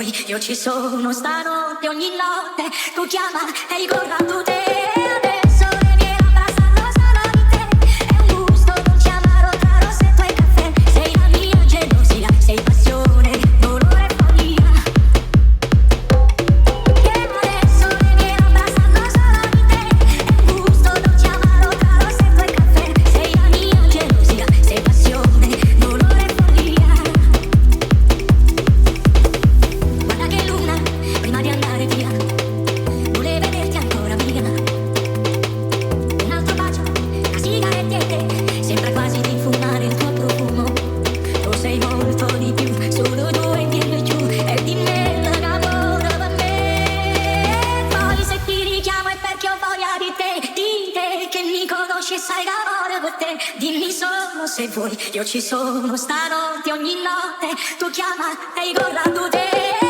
vuoi, io ci sono stanotte, ogni notte tu chiama e io corro a tu te. Adesso le mie labbra stanno solo di te. È un gusto dolce amaro tra rossetto e caffè. Sei la mia gelosia, sei passione, dolore e follia. E adesso le mie labbra stanno solo di te. È un gusto dolce amaro tra rossetto e caffè. Sei la mia gelosia, sei passione, dolore e follia. Guarda che luna, prima di andare via, vuole vederti ancora mia. Un altro bacio, una sigaretta e te, sembra quasi di fumare il tuo profumo. Tu sei molto di più, solo due piedi giù, e di me l'amore per me. Poi se ti richiamo è perché ho voglia di te che mi conosci e sai l'amore per te. Dimmi solo se vuoi, io ci sono stanotte, ogni notte tu chiama e io corro a tu te.